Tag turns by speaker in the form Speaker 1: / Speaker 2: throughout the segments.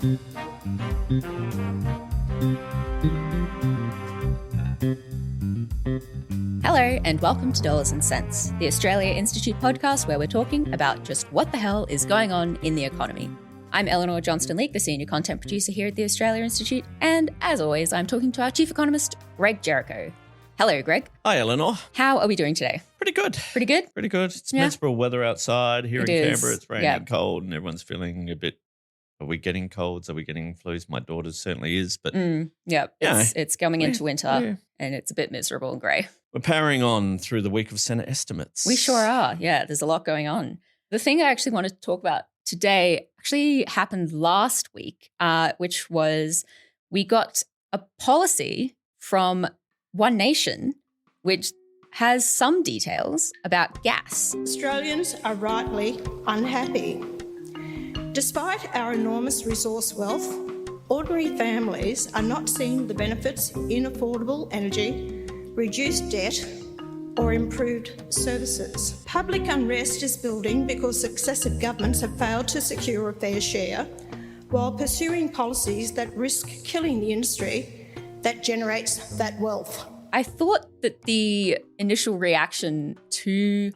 Speaker 1: Hello and welcome to Dollars and Cents, the Australia Institute podcast where we're talking about just what the hell is going on in the economy. I'm Elinor Johnston-Leake, the senior content producer here at the Australia Institute, and as always, I'm talking to our chief economist, Greg Jericho. Hello, Greg.
Speaker 2: Hi, Elinor.
Speaker 1: How are we doing today?
Speaker 2: Pretty good.
Speaker 1: Pretty good?
Speaker 2: Pretty good. It's miserable weather outside. Here in Canberra, it's raining
Speaker 1: Yep.
Speaker 2: cold and everyone's feeling a bit, are we getting colds? Are we getting flus? My daughter certainly is, but
Speaker 1: It's coming into winter and it's a bit miserable and grey.
Speaker 2: we're powering on through the week of Senate estimates.
Speaker 1: We sure are. Yeah, there's a lot going on. The thing I actually wanted to talk about today actually happened last week, which was we got a policy from One Nation, which has some details about gas.
Speaker 3: Australians are rightly unhappy. Despite our enormous resource wealth, ordinary families are not seeing the benefits in affordable energy, reduced debt, or improved services. Public unrest is building because successive governments have failed to secure a fair share while pursuing policies that risk killing the industry that generates that wealth.
Speaker 1: I thought that the initial reaction to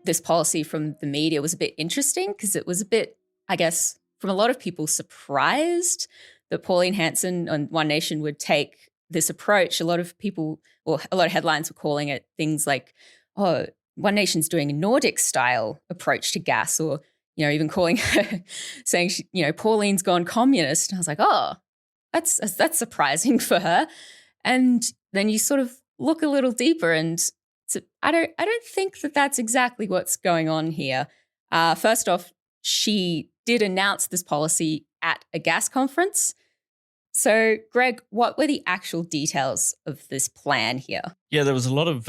Speaker 1: this policy from the media was a bit interesting because it was a bit, I guess, from a lot of people surprised that Pauline Hanson on One Nation would take this approach. A lot of people, or a lot of headlines were calling it things like, oh, One Nation's doing a Nordic style approach to gas, or, you know, even calling her, saying, Pauline's gone communist. And I was like, oh, that's surprising for her. And then you sort of look a little deeper and I don't think that that's exactly what's going on here. First off, she did announce this policy at a gas conference. So, Greg, what were the actual details of this plan here?
Speaker 2: Yeah, there was a lot of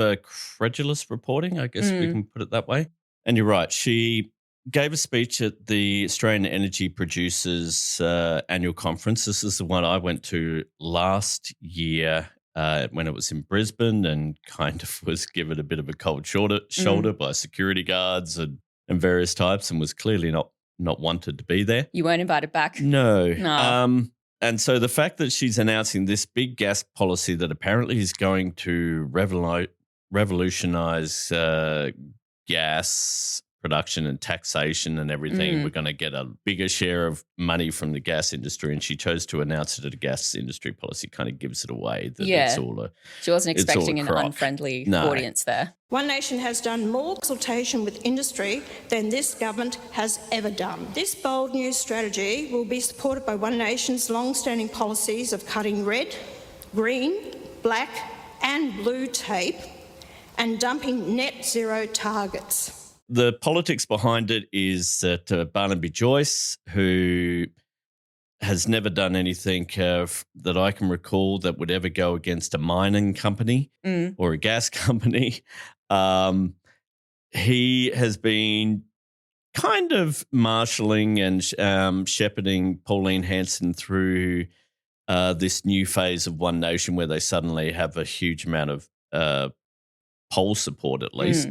Speaker 2: credulous reporting, I guess we can put it that way. And you're right. She gave a speech at the Australian Energy Producers annual conference. This is the one I went to last year when it was in Brisbane, and kind of was given a bit of a cold shoulder by security guards and various types, and was clearly not wanted to be there.
Speaker 1: You weren't invited back?
Speaker 2: No. And so the fact that she's announcing this big gas policy that apparently is going to revolutionise gas production and taxation and everything. We're going to get a bigger share of money from the gas industry, and she chose to announce it at a gas industry policy. Kind of gives it away that it's all
Speaker 1: she wasn't expecting an unfriendly audience there.
Speaker 3: One Nation has done more consultation with industry than this government has ever done. This bold new strategy will be supported by One Nation's long-standing policies of cutting red, green, black and blue tape and dumping net zero targets.
Speaker 2: The politics behind it is that Barnaby Joyce, who has never done anything that I can recall that would ever go against a mining company or a gas company, he has been kind of marshalling and shepherding Pauline Hanson through this new phase of One Nation, where they suddenly have a huge amount of poll support, at least.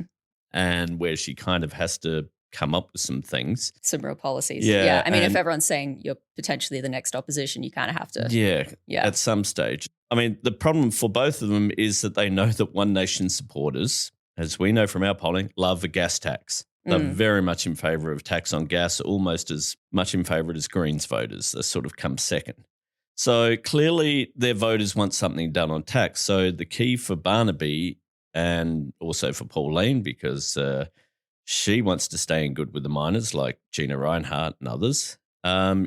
Speaker 2: And where she kind of has to come up with some things. Some
Speaker 1: real policies. Yeah. I mean, if everyone's saying you're potentially the next opposition, you kind of have to.
Speaker 2: Yeah, at some stage. I mean, the problem for both of them is that they know that One Nation supporters, as we know from our polling, love a gas tax. They're very much in favour of tax on gas, almost as much in favour as Greens voters. They sort of come second. So clearly their voters want something done on tax. So the key for Barnaby, and also for Pauline, because she wants to stay in good with the miners like Gina Reinhardt and others,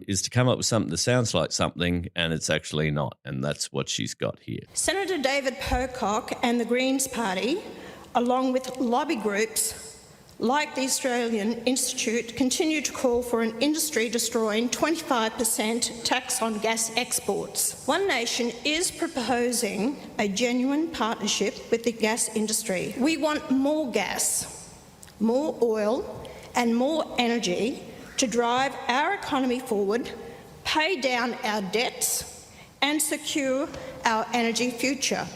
Speaker 2: is to come up with something that sounds like something and it's actually not. And that's what she's got here.
Speaker 3: Senator David Pocock and the Greens Party, along with lobby groups like the Australian Institute, continue to call for an industry-destroying 25% tax on gas exports. One Nation is proposing a genuine partnership with the gas industry. We want more gas, more oil and more energy to drive our economy forward, pay down our debts and secure our energy future.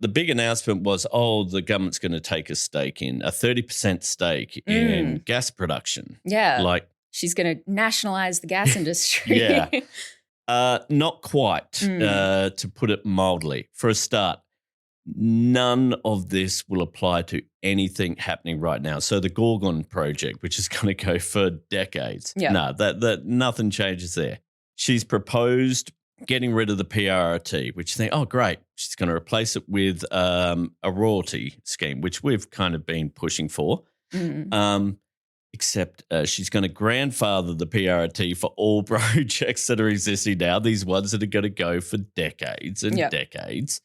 Speaker 2: The big announcement was, the government's going to take a 30% stake in gas production.
Speaker 1: Yeah.
Speaker 2: Like
Speaker 1: she's going to nationalize the gas industry.
Speaker 2: Yeah. Not quite, to put it mildly. For a start, none of this will apply to anything happening right now. So the Gorgon project, which is going to go for decades, that nothing changes there. She's proposed getting rid of the PRRT, which you think, oh, great. She's going to replace it with a royalty scheme, which we've kind of been pushing for. Except she's going to grandfather the PRRT for all projects that are existing now, these ones that are going to go for decades and decades.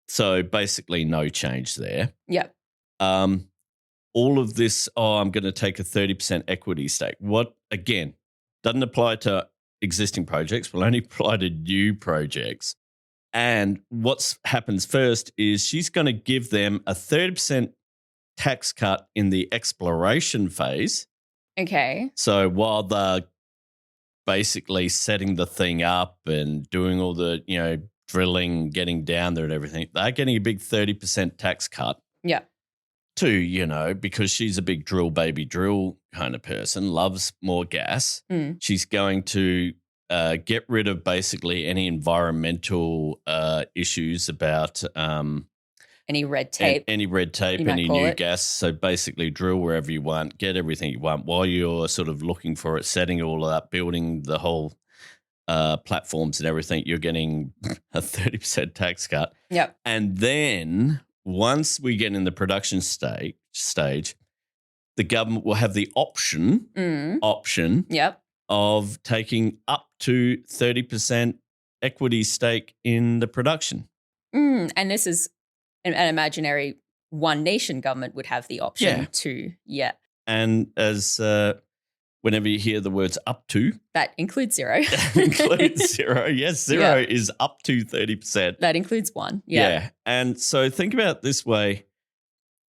Speaker 2: So basically no change there.
Speaker 1: Yep.
Speaker 2: All of this, I'm going to take a 30% equity stake. What, again, doesn't apply to existing projects, will only apply to new projects. And what happens first is she's going to give them a 30% tax cut in the exploration phase.
Speaker 1: Okay.
Speaker 2: So while they're basically setting the thing up and doing all the, drilling, getting down there and everything, they're getting a big 30% tax cut.
Speaker 1: Yeah.
Speaker 2: To, because she's a big drill baby drill kind of person, loves more gas. She's going to get rid of basically any environmental issues about
Speaker 1: any red tape.
Speaker 2: Any red tape, any new gas. So basically drill wherever you want, get everything you want while you're sort of looking for it, setting it all up, building the whole platforms and everything. You're getting a 30% tax cut.
Speaker 1: Yep.
Speaker 2: And then once we get in the production stage, the government will have the option of taking up to 30% equity stake in the production.
Speaker 1: And this is an imaginary one nation government would have the option to,
Speaker 2: And as whenever you hear the words up to.
Speaker 1: That includes zero.
Speaker 2: That includes zero. Yes, zero is up to 30%.
Speaker 1: That includes one. Yeah.
Speaker 2: And so think about it this way.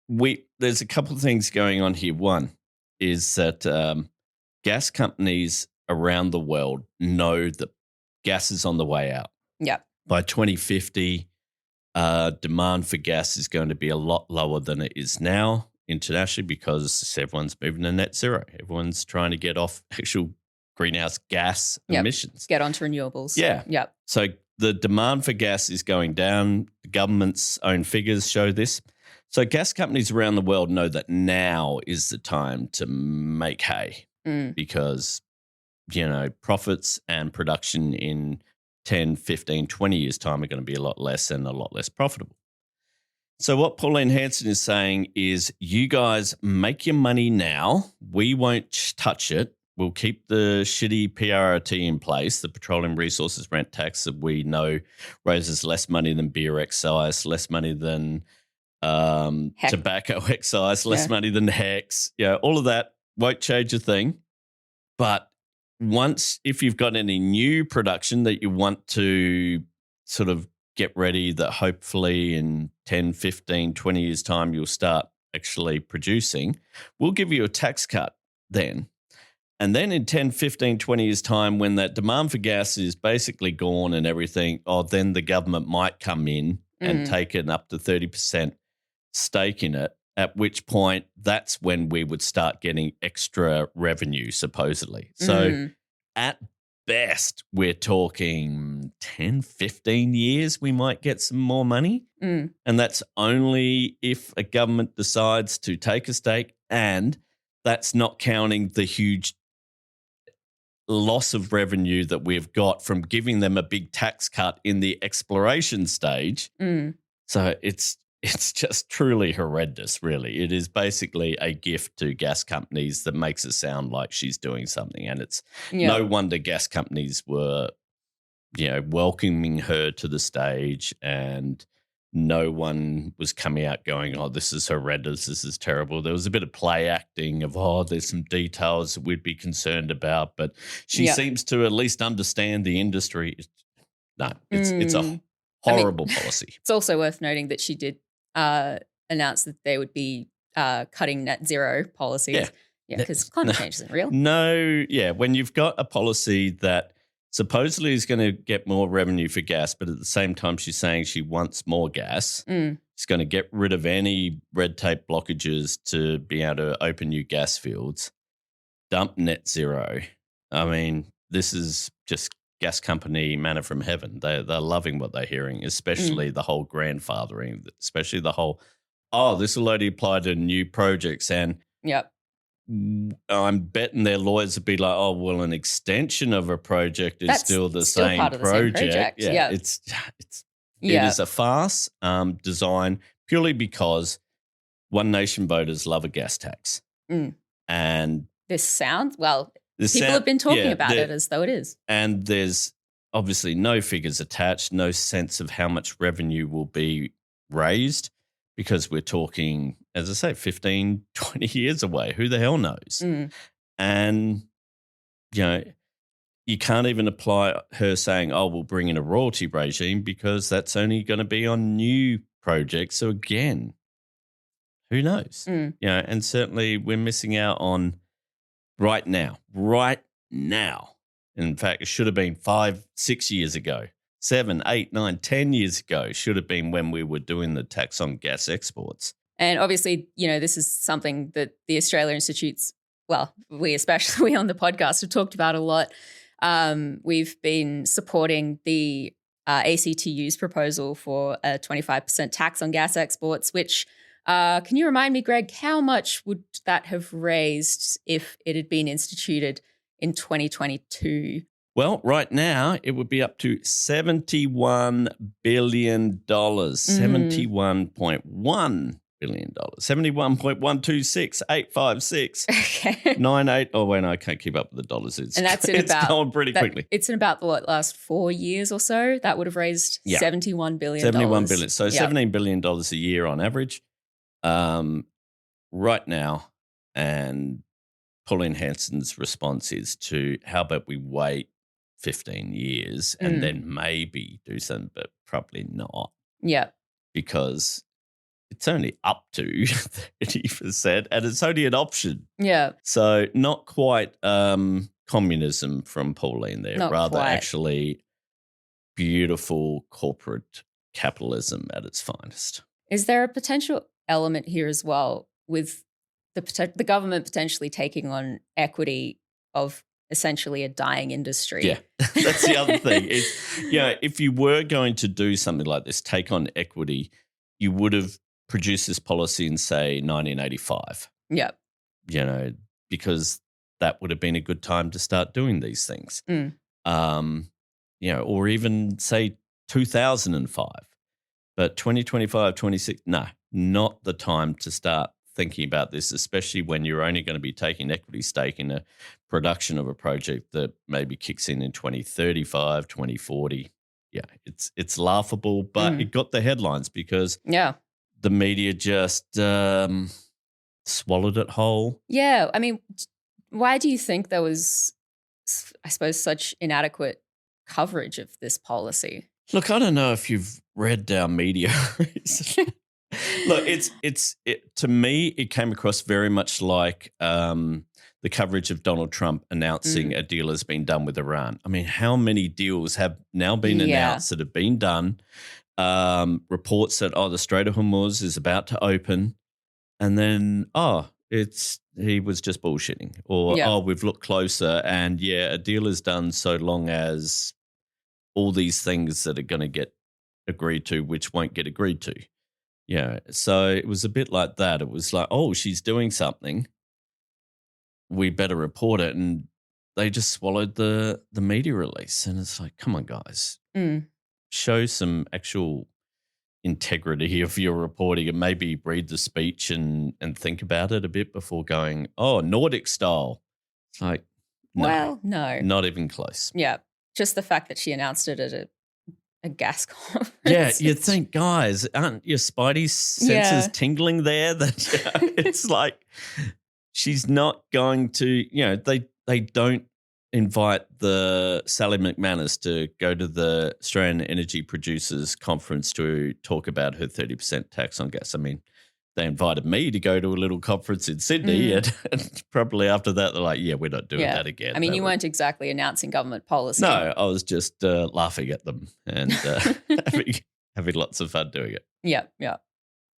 Speaker 2: There's a couple of things going on here. One is that gas companies around the world know that gas is on the way out.
Speaker 1: Yeah.
Speaker 2: By 2050, demand for gas is going to be a lot lower than it is now internationally because everyone's moving to net zero. Everyone's trying to get off actual greenhouse gas emissions.
Speaker 1: Get onto renewables.
Speaker 2: Yeah.
Speaker 1: Yep.
Speaker 2: So the demand for gas is going down. The government's own figures show this. So gas companies around the world know that now is the time to make hay because, profits and production in 10, 15, 20 years' time are going to be a lot less and a lot less profitable. So what Pauline Hanson is saying is you guys make your money now. We won't touch it. We'll keep the shitty PRRT in place, the Petroleum Resources Rent Tax that we know raises less money than beer excise, less money than tobacco excise, less money than HEX. All of that won't change a thing. But if you've got any new production that you want to sort of get ready that hopefully in 10, 15, 20 years' time you'll start actually producing, we'll give you a tax cut then. And then in 10, 15, 20 years' time when that demand for gas is basically gone and everything, then the government might come in and take an up to 30% stake in it, at which point that's when we would start getting extra revenue, supposedly. So at best, we're talking 10, 15 years we might get some more money. And that's only if a government decides to take a stake, and that's not counting the huge loss of revenue that we've got from giving them a big tax cut in the exploration stage. So it's just truly horrendous, really. It is basically a gift to gas companies that makes it sound like she's doing something. And it's no wonder gas companies were, welcoming her to the stage, and no one was coming out going, oh, this is horrendous, this is terrible. There was a bit of play acting of, there's some details that we'd be concerned about. But she seems to at least understand the industry. It's a horrible policy.
Speaker 1: It's also worth noting that she did announced that they would be cutting net zero policies. Yeah, because climate change isn't real.
Speaker 2: No, when you've got a policy that supposedly is going to get more revenue for gas, but at the same time she's saying she wants more gas, she's going to get rid of any red tape blockages to be able to open new gas fields. dump net zero, I mean, this is just gas company manna from heaven. They're loving what they're hearing, especially the whole grandfathering, especially the whole, this will only apply to new projects. And
Speaker 1: yep.
Speaker 2: I'm betting their lawyers would be like, oh, well, an extension of a project is still the same
Speaker 1: part of the same project.
Speaker 2: Yeah, it is a farce designed purely because One Nation voters love a gas tax. And
Speaker 1: this sounds, people have been talking about it as though it is.
Speaker 2: And there's obviously no figures attached, no sense of how much revenue will be raised, because we're talking, as I say, 15, 20 years away. Who the hell knows? And, you can't even apply her saying, we'll bring in a royalty regime, because that's only going to be on new projects. So again, who knows? And certainly we're missing out on right now. In fact, it should have been 5, 6 years ago. 7, 8, 9, 10 years ago should have been when we were doing the tax on gas exports.
Speaker 1: And obviously, this is something that the Australia Institutes, we especially on the podcast have talked about a lot. We've been supporting the ACTU's proposal for a 25% tax on gas exports, which, can you remind me, Greg, how much would that have raised if it had been instituted in 2022?
Speaker 2: Well, right now it would be up to $71 billion, $71.1 billion, 71.126856 98. Oh, wait, no, I can't keep up with the dollars.
Speaker 1: And that's in
Speaker 2: it's going pretty quickly.
Speaker 1: It's in about the last 4 years or so. That would have raised $71 billion.
Speaker 2: $71 billion. So $17 billion a year on average right now. And Pauline Hanson's response is to, how about we wait 15 years and then maybe do something, but probably not.
Speaker 1: Yeah.
Speaker 2: Because it's only up to 30% and it's only an option.
Speaker 1: Yeah.
Speaker 2: So not quite communism from Pauline there, rather actually beautiful corporate capitalism at its finest.
Speaker 1: Is there a potential element here as well with the government potentially taking on equity of essentially a dying industry?
Speaker 2: Yeah, that's the other thing. If you were going to do something like this, take on equity, you would have produced this policy in, say, 1985.
Speaker 1: Yeah.
Speaker 2: Because that would have been a good time to start doing these things. Or even, say, 2005. But 2025, 26, no, not the time to start thinking about this, especially when you're only going to be taking equity stake in a production of a project that maybe kicks in 2035, 2040. Yeah, it's laughable, but it got the headlines because the media just swallowed it whole.
Speaker 1: Yeah, I mean, why do you think there was, I suppose, such inadequate coverage of this policy?
Speaker 2: Look, I don't know if you've read our media recently. Look, to me, it came across very much like the coverage of Donald Trump announcing a deal has been done with Iran. I mean, how many deals have now been announced that have been done? Reports that, the Strait of Hormuz is about to open, and then, he was just bullshitting. Or, we've looked closer and, a deal is done so long as all these things that are going to get agreed to, which won't get agreed to. Yeah, so it was a bit like that. It was like, she's doing something. We better report it. And they just swallowed the media release. And it's like, come on, guys. Show some actual integrity of your reporting and maybe read the speech and think about it a bit before going, Nordic style. It's like, no. Not even close.
Speaker 1: Yeah, just the fact that she announced it at a gas conference.
Speaker 2: Yeah, you'd think, guys, aren't your spidey senses tingling there? That it's like she's not going to, they don't invite the Sally McManus to go to the Australian Energy Producers Conference to talk about her 30% tax on gas. I mean, they invited me to go to a little conference in Sydney and probably after that they're like, we're not doing that again.
Speaker 1: I mean, you weren't exactly announcing government policy.
Speaker 2: No, I was just laughing at them and having lots of fun doing it.
Speaker 1: Yeah.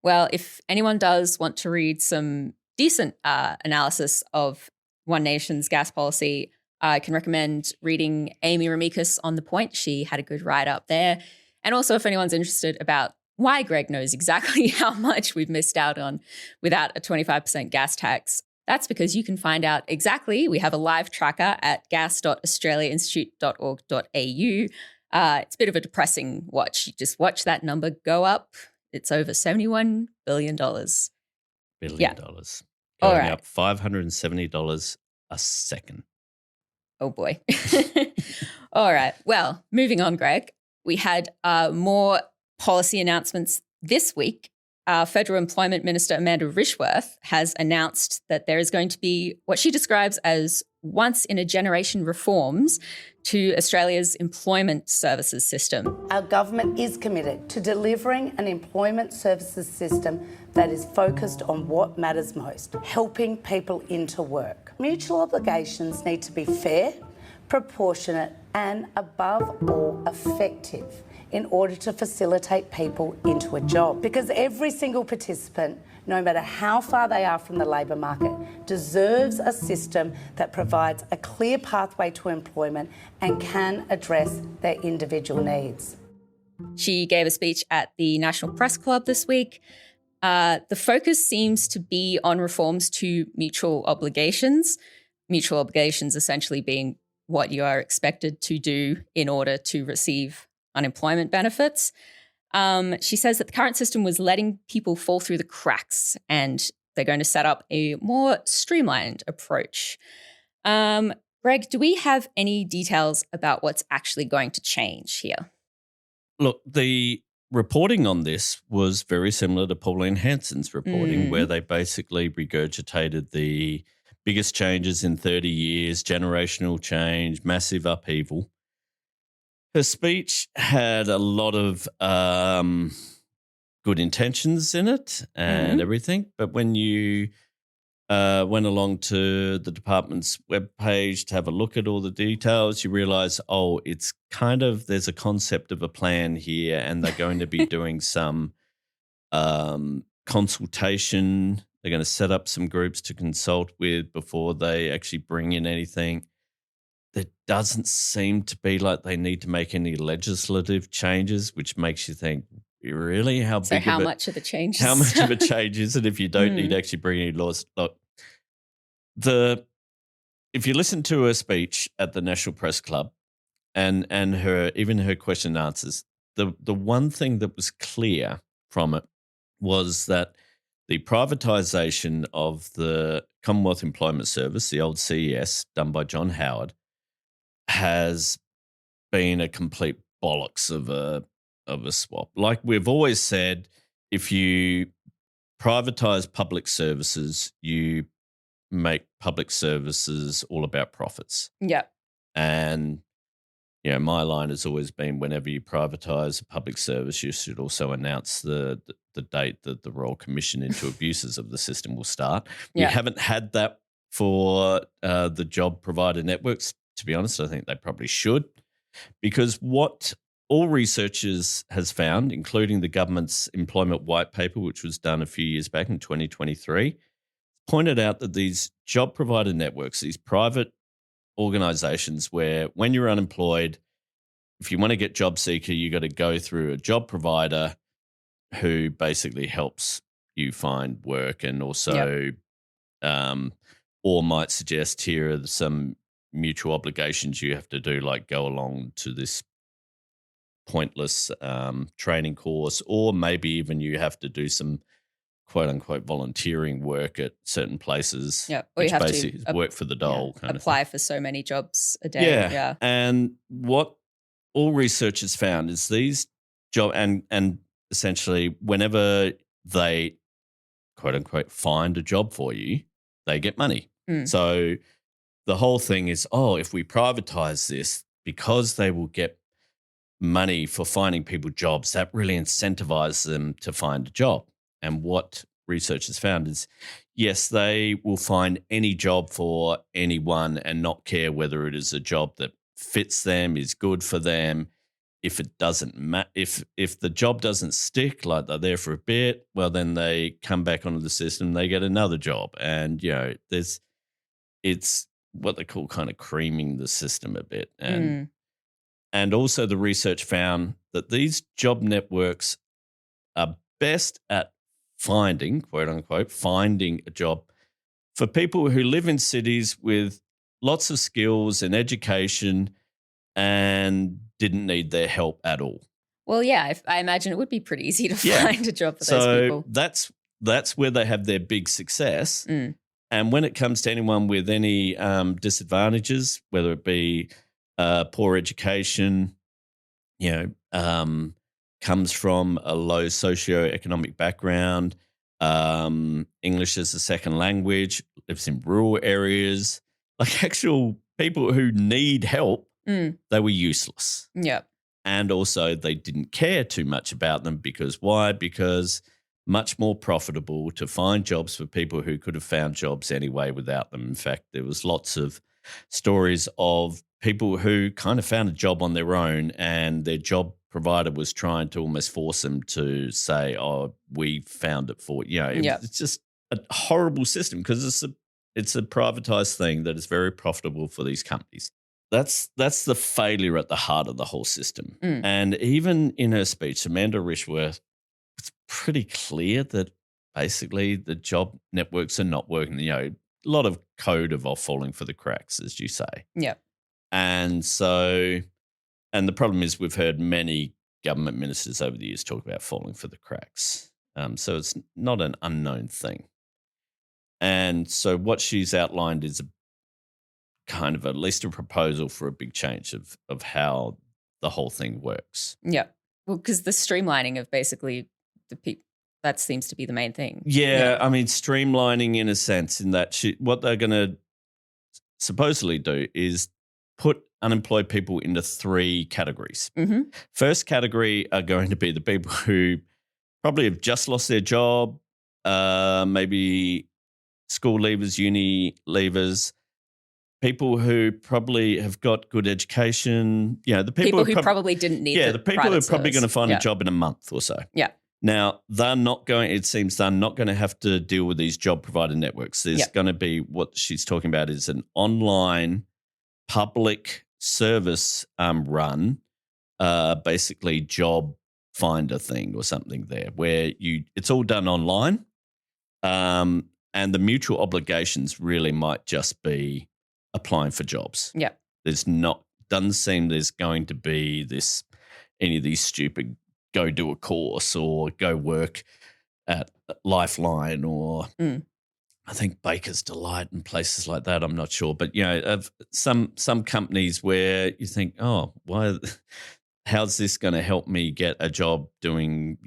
Speaker 1: Well, if anyone does want to read some decent analysis of One Nation's gas policy, I can recommend reading Amy Ramikis on The Point. She had a good write-up there. And also, if anyone's interested about why Greg knows exactly how much we've missed out on without a 25% gas tax, that's because you can find out exactly. We have a live tracker at gas.australiainstitute.org.au. It's a bit of a depressing watch. You just watch that number go up. It's over $71 billion.
Speaker 2: Billion dollars.
Speaker 1: All
Speaker 2: Going
Speaker 1: right.
Speaker 2: up $570 a second.
Speaker 1: Oh, boy. All right. Well, moving on, Greg. We had more policy announcements this week. Federal Employment Minister Amanda Rishworth has announced that there is going to be what she describes as once-in-a-generation reforms to Australia's employment services system.
Speaker 4: Our government is committed to delivering an employment services system that is focused on what matters most, helping people into work. Mutual obligations need to be fair, proportionate, and above all, effective in order to facilitate people into a job. Because every single participant, no matter how far they are from the labour market, deserves a system that provides a clear pathway to employment and can address their individual needs.
Speaker 1: She gave a speech at the National Press Club this week. The focus seems to be on reforms to mutual obligations essentially being what you are expected to do in order to receive unemployment benefits. She says that the current system was letting people fall through the cracks and they're going to set up a more streamlined approach. Greg, do we have any details about what's actually going to change here?
Speaker 2: Look, the reporting on this was very similar to Pauline Hanson's reporting, where they basically regurgitated the biggest changes in 30 years, generational change, massive upheaval. Her speech had a lot of good intentions in it and everything, but when you went along to the department's webpage to have a look at all the details, you realise, it's kind of, there's a concept of a plan here and they're going to be doing some consultation. They're going to set up some groups to consult with before they actually bring in anything. There doesn't seem to be like they need to make any legislative changes, which makes you think, really? How
Speaker 1: much of a change?
Speaker 2: How much of a change is it if you don't need to actually bring any laws? Look, if you listen to her speech at the National Press Club and her question and answers, the one thing that was clear from it was that the privatisation of the Commonwealth Employment Service, the old CES, done by John Howard, has been a complete bollocks of a swap. Like we've always said, if you privatise public services, you make public services all about profits.
Speaker 1: Yeah.
Speaker 2: And, my line has always been whenever you privatise a public service, you should also announce the date that the Royal Commission into abuses of the system will start.
Speaker 1: Yeah.
Speaker 2: We haven't had that for the job provider networks. To be honest, I think they probably should, because what all researchers has found, including the government's employment white paper, which was done a few years back in 2023, pointed out that these job provider networks, these private organisations where when you're unemployed, if you want to get job seeker, you got to go through a job provider who basically helps you find work and also or might suggest here are some mutual obligations you have to do, like go along to this pointless training course, or maybe even you have to do some quote unquote volunteering work at certain places.
Speaker 1: Yeah, or you have
Speaker 2: basically
Speaker 1: to
Speaker 2: work for the dole kind
Speaker 1: apply
Speaker 2: of thing.
Speaker 1: for so many jobs a day. Yeah.
Speaker 2: And what all researchers found is these job and essentially whenever they quote unquote find a job for you, they get money. So the whole thing is, if we privatize this, because they will get money for finding people jobs, that really incentivizes them to find a job. And what researchers found is, yes, they will find any job for anyone and not care whether it is a job that fits them, is good for them. If it doesn't if the job doesn't stick, like they're there for a bit, well, then they come back onto the system, they get another job. And, there's it's what they call kind of creaming the system a bit. And also the research found that these job networks are best at finding, quote unquote, finding a job for people who live in cities with lots of skills and education and didn't need their help at all.
Speaker 1: Well, yeah, I imagine it would be pretty easy to find a job for those people.
Speaker 2: So that's where they have their big success. And when it comes to anyone with any disadvantages, whether it be poor education, comes from a low socioeconomic background, English as a second language, lives in rural areas, like actual people who need help, they were useless.
Speaker 1: Yeah.
Speaker 2: And also they didn't care too much about them because why? Because much more profitable to find jobs for people who could have found jobs anyway without them. In fact, there was lots of stories of people who kind of found a job on their own and their job provider was trying to almost force them to say, oh, we found it for you. It's just a horrible system because it's a privatized thing that is very profitable for these companies. That's the failure at the heart of the whole system. And even in her speech, Amanda Rishworth, it's pretty clear that basically the job networks are not working. A lot of code of falling for the cracks, as you say.
Speaker 1: Yeah.
Speaker 2: And the problem is we've heard many government ministers over the years talk about falling for the cracks. So it's not an unknown thing. And so what she's outlined is a kind of at least a proposal for a big change of how the whole thing works.
Speaker 1: Yeah. Well, because the streamlining of basically the people, that seems to be the main thing.
Speaker 2: Yeah, I mean, streamlining in a sense in that what they're going to supposedly do is put unemployed people into 3 categories. First category are going to be the people who probably have just lost their job, maybe school leavers, uni leavers, people who probably have got good education, the
Speaker 1: people who probably didn't need
Speaker 2: the people who are probably going to find a job in a month or so.
Speaker 1: Yeah.
Speaker 2: Now, it seems they're not going to have to deal with these job provider networks. There's going to be what she's talking about is an online public service run, basically job finder thing or something there where it's all done online. And the mutual obligations really might just be applying for jobs.
Speaker 1: Yeah.
Speaker 2: Doesn't seem there's going to be any of these stupid go do a course or go work at Lifeline or I think Baker's Delight and places like that. I'm not sure. But, of some companies where you think, oh, how's this going to help me get a job doing,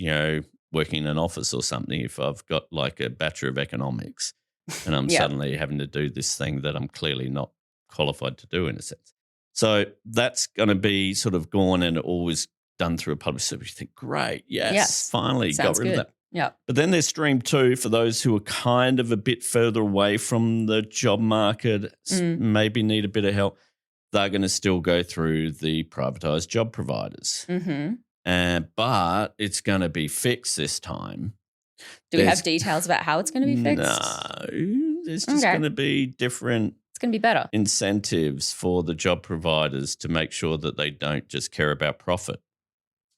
Speaker 2: working in an office or something if I've got like a Bachelor of Economics and I'm suddenly having to do this thing that I'm clearly not qualified to do in a sense. So that's going to be sort of gone and always done through a public service. You think, great, yes, finally
Speaker 1: sounds
Speaker 2: got rid
Speaker 1: good.
Speaker 2: of that.
Speaker 1: Yeah.
Speaker 2: But then there's stream 2 for those who are kind of a bit further away from the job market, maybe need a bit of help. They're going to still go through the privatized job providers. But it's going to be fixed this time.
Speaker 1: Do we have details about how it's going to be fixed?
Speaker 2: No, there's just going to be different
Speaker 1: It's going to be better
Speaker 2: incentives for the job providers to make sure that they don't just care about profit.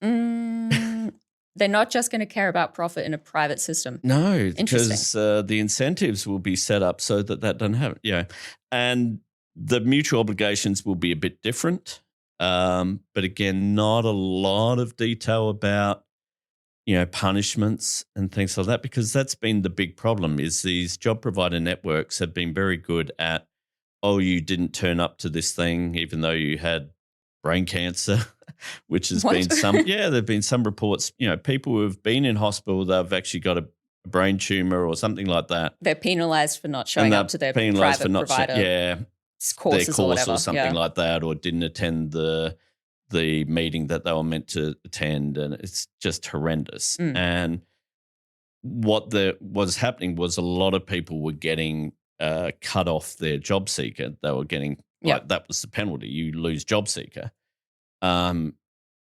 Speaker 1: They're not just going to care about profit in a private system.
Speaker 2: No, because the incentives will be set up so that doesn't happen. Yeah, and the mutual obligations will be a bit different. But again, not a lot of detail about punishments and things like that, because that's been the big problem. Is these job provider networks have been very good at, you didn't turn up to this thing even though you had brain cancer, which has been there've been some reports, people who have been in hospital, they've actually got a brain tumor or something like that.
Speaker 1: They're penalised for not showing up to their private provider courses
Speaker 2: or
Speaker 1: whatever.
Speaker 2: Or something like that, or didn't attend the meeting that they were meant to attend, and it's just horrendous. And what was happening was a lot of people were getting cut off their job seeker. They were getting that was the penalty. You lose job seeker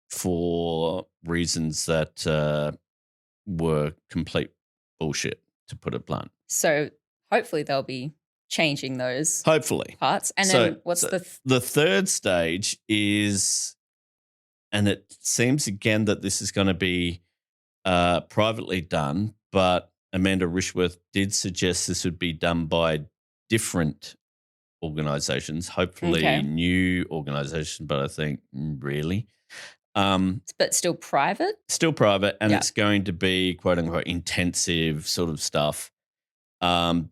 Speaker 2: for reasons that were complete bullshit, to put it blunt.
Speaker 1: So hopefully they'll be changing those
Speaker 2: Hopefully.
Speaker 1: parts. And then what's
Speaker 2: the third stage is, and it seems again that this is going to be privately done, but Amanda Rishworth did suggest this would be done by different organisations, hopefully new organisations, but I think really.
Speaker 1: But still private?
Speaker 2: Still private, and it's going to be quote-unquote intensive sort of stuff.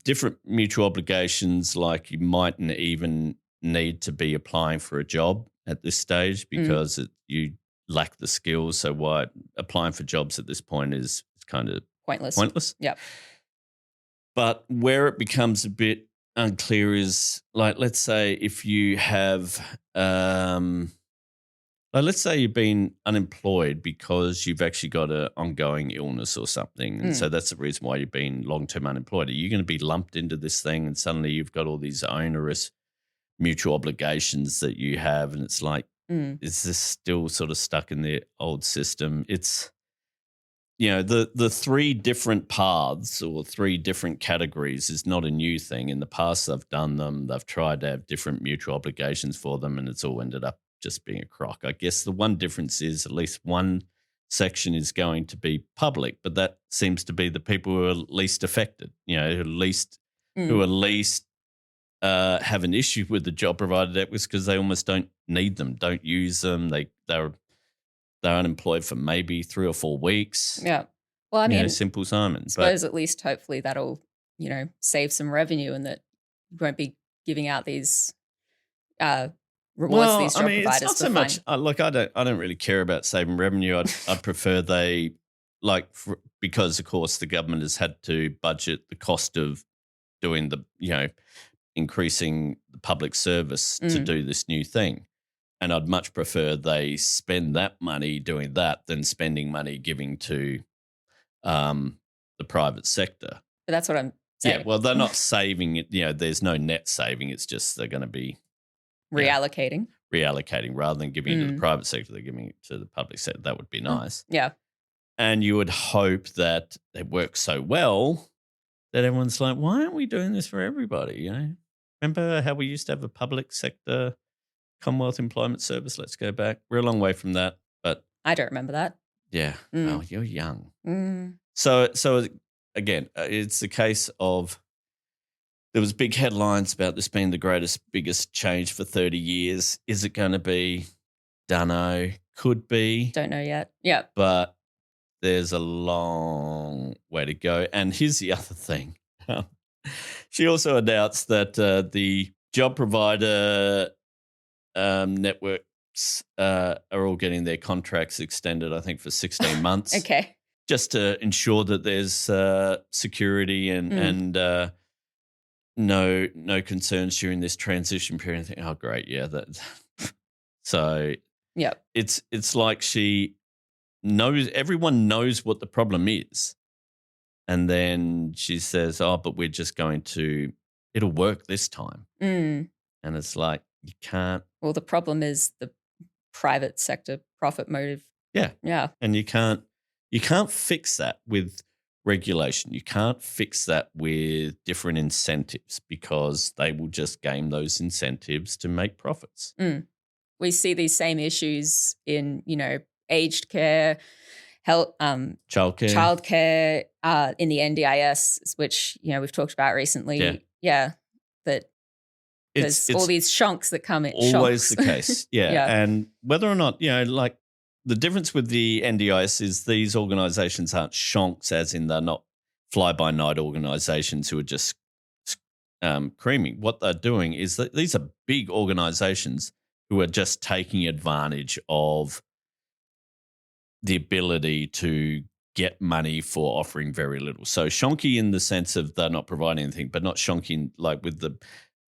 Speaker 2: Different mutual obligations, like you mightn't even need to be applying for a job at this stage because you lack the skills. So why applying for jobs at this point is kind of pointless.
Speaker 1: Yeah.
Speaker 2: But where it becomes a bit unclear is, like, let's say if you have, let's say you've been unemployed because you've actually got an ongoing illness or something, and so that's the reason why you've been long-term unemployed. Are you going to be lumped into this thing, and suddenly you've got all these onerous mutual obligations that you have, and it's like, is this still sort of stuck in the old system? It's, the three different paths or three different categories is not a new thing. In the past, they've done them. They've tried to have different mutual obligations for them, and it's all ended up just being a crock. I guess the one difference is at least one section is going to be public, but that seems to be the people who are least affected, who are least have an issue with the job provider networks because they almost don't need them, don't use them. They're unemployed for maybe 3 or 4 weeks.
Speaker 1: Yeah. Well, I mean,
Speaker 2: simple Simon.
Speaker 1: I suppose at least hopefully that'll, save some revenue, and that you won't be giving out these rewards to these job providers.
Speaker 2: It's not so much. I don't really care about saving revenue. I'd prefer they because of course the government has had to budget the cost of doing the increasing the public service to do this new thing. And I'd much prefer they spend that money doing that than spending money giving to the private sector.
Speaker 1: But that's what I'm saying.
Speaker 2: Yeah, well, they're not saving it. There's no net saving. It's just they're going to be
Speaker 1: reallocating
Speaker 2: rather than giving it to the private sector. They're giving it to the public sector. That would be nice.
Speaker 1: Yeah.
Speaker 2: And you would hope that it works so well that everyone's like, why aren't we doing this for everybody? Remember how we used to have a public sector Commonwealth Employment Service? Let's go back. We're a long way from that, but
Speaker 1: I don't remember that.
Speaker 2: Yeah. Oh, you're young. So again, it's the case of there was big headlines about this being the biggest change for 30 years. Is it going to be? Dunno. Could be.
Speaker 1: Don't know yet. Yeah.
Speaker 2: But there's a long way to go. And here's the other thing. She also announced that the job provider networks are all getting their contracts extended, I think, for 16 months.
Speaker 1: Okay.
Speaker 2: Just to ensure that there's security and no concerns during this transition period. I think, oh, great, yeah. So
Speaker 1: yeah,
Speaker 2: it's like she knows, everyone knows what the problem is. And then she says, oh, but we're just going to, it'll work this time. And it's like, you can't.
Speaker 1: Well, the problem is the private sector profit motive.
Speaker 2: Yeah.
Speaker 1: Yeah.
Speaker 2: And you can't fix that with regulation. You can't fix that with different incentives because they will just game those incentives to make profits.
Speaker 1: We see these same issues in, aged care, health, childcare, in the NDIS, which, we've talked about recently. Yeah. That there's all these shonks that come in.
Speaker 2: Always the case. Yeah. And whether or not, like the difference with the NDIS is these organisations aren't shonks, as in they're not fly-by-night organisations who are just creaming. What they're doing is that these are big organisations who are just taking advantage of the ability to get money for offering very little. So shonky in the sense of they're not providing anything, but not shonky like with the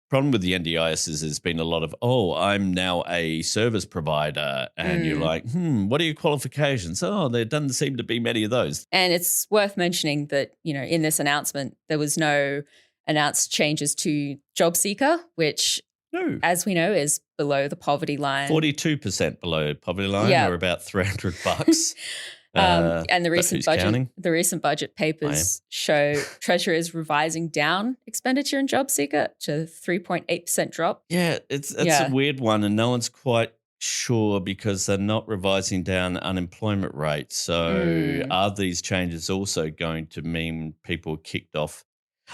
Speaker 2: problem with the NDIS is there's been a lot of, I'm now a service provider. And you're like, what are your qualifications? Oh, there doesn't seem to be many of those.
Speaker 1: And it's worth mentioning that, in this announcement, there was no announced changes to job seeker, which, as we know, is below the poverty line.
Speaker 2: 42% below poverty line, or about $300.
Speaker 1: And the
Speaker 2: but
Speaker 1: recent
Speaker 2: who's counting?
Speaker 1: budget papers show Treasurer's revising down expenditure in JobSeeker to 3.8% drop.
Speaker 2: Yeah, it's a weird one, and no one's quite sure because they're not revising down unemployment rate. So are these changes also going to mean people are kicked off?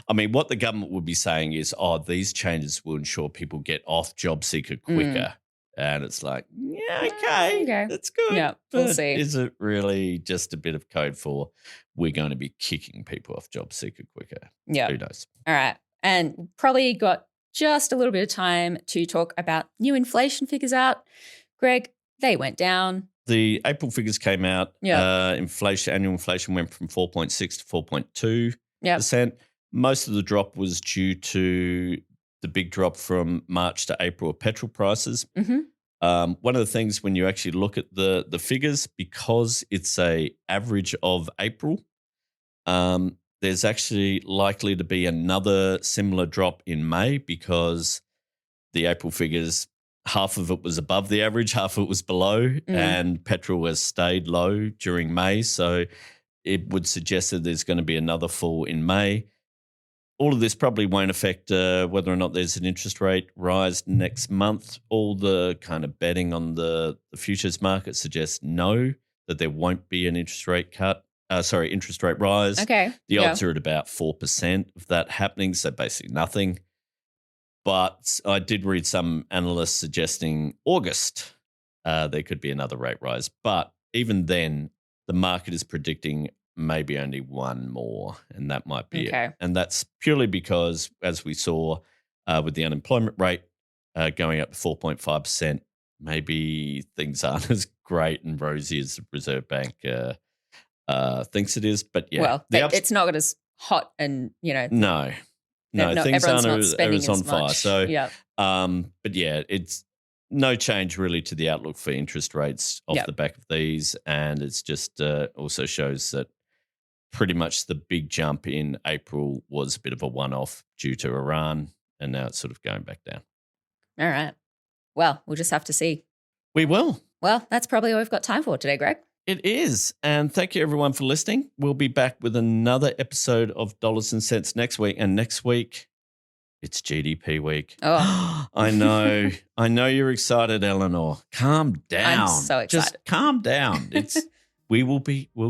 Speaker 2: I mean, what the government would be saying is, these changes will ensure people get off JobSeeker quicker. And it's like, okay, that's good.
Speaker 1: Yeah, we'll see.
Speaker 2: Is it really just a bit of code for we're going to be kicking people off JobSeeker quicker?
Speaker 1: Yeah.
Speaker 2: Who knows?
Speaker 1: All right. And probably got just a little bit of time to talk about new inflation figures out. Greg, they went down.
Speaker 2: The April figures came out.
Speaker 1: Yeah.
Speaker 2: Annual inflation went from 4.6 to 4.2%.
Speaker 1: Yep.
Speaker 2: Most of the drop was due to the big drop from March to April of petrol prices.
Speaker 1: Mm-hmm.
Speaker 2: One of the things when you actually look at the figures, because it's a average of April, there's actually likely to be another similar drop in May because the April figures, half of it was above the average, half of it was below, and petrol has stayed low during May. So it would suggest that there's going to be another fall in May. All of this probably won't affect whether or not there's an interest rate rise next month. All the kind of betting on the futures market suggests no, that there won't be an interest rate rise.
Speaker 1: Okay.
Speaker 2: The odds are at about 4% of that happening, so basically nothing. But I did read some analysts suggesting August there could be another rate rise. But even then, the market is predicting maybe only one more, and that might be it. And that's purely because, as we saw with the unemployment rate going up to 4.5%, maybe things aren't as great and rosy as the Reserve Bank thinks it is. But
Speaker 1: it's not as hot and,
Speaker 2: no, things aren't as on fire. So, but it's no change really to the outlook for interest rates off the back of these, and it's just also shows that pretty much the big jump in April was a bit of a one-off due to Iran, and now it's sort of going back down.
Speaker 1: All right. Well, we'll just have to see.
Speaker 2: We will.
Speaker 1: Well, that's probably all we've got time for today, Greg.
Speaker 2: It is. And thank you, everyone, for listening. We'll be back with another episode of Dollars and Cents next week. And next week, it's GDP week.
Speaker 1: Oh.
Speaker 2: I know. I know you're excited, Elinor. Calm down.
Speaker 1: I'm so excited.
Speaker 2: Just calm down. We'll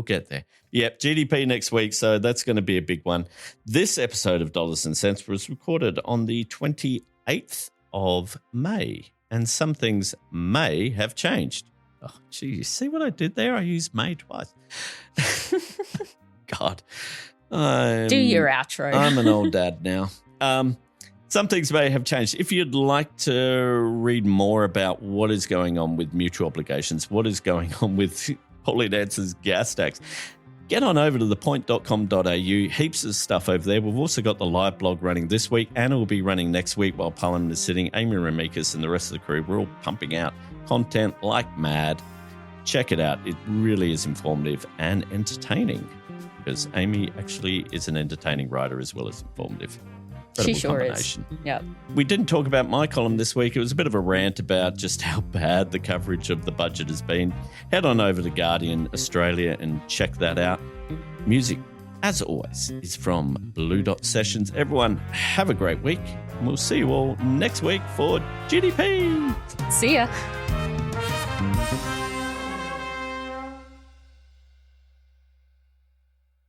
Speaker 2: get there. Yep, GDP next week, so that's going to be a big one. This episode of Dollars and Cents was recorded on the 28th of May, and some things may have changed. Oh, gee, you see what I did there? I used May twice. God.
Speaker 1: Do your outro.
Speaker 2: I'm an old dad now. Some things may have changed. If you'd like to read more about what is going on with mutual obligations, what is going on with Pauline Hanson's gas tax, get on over to thepoint.com.au. Heaps of stuff over there. We've also got the live blog running this week, and it will be running next week while Parliament is sitting. Amy Ramikas and the rest of the crew, we're all pumping out content like mad. Check it out. It really is informative and entertaining because Amy actually is an entertaining writer as well as informative.
Speaker 1: She sure is. Yeah.
Speaker 2: We didn't talk about my column this week. It was a bit of a rant about just how bad the coverage of the budget has been. Head on over to Guardian Australia and check that out. Music, as always, is from Blue Dot Sessions. Everyone, have a great week. And we'll see you all next week for GDP.
Speaker 1: See ya.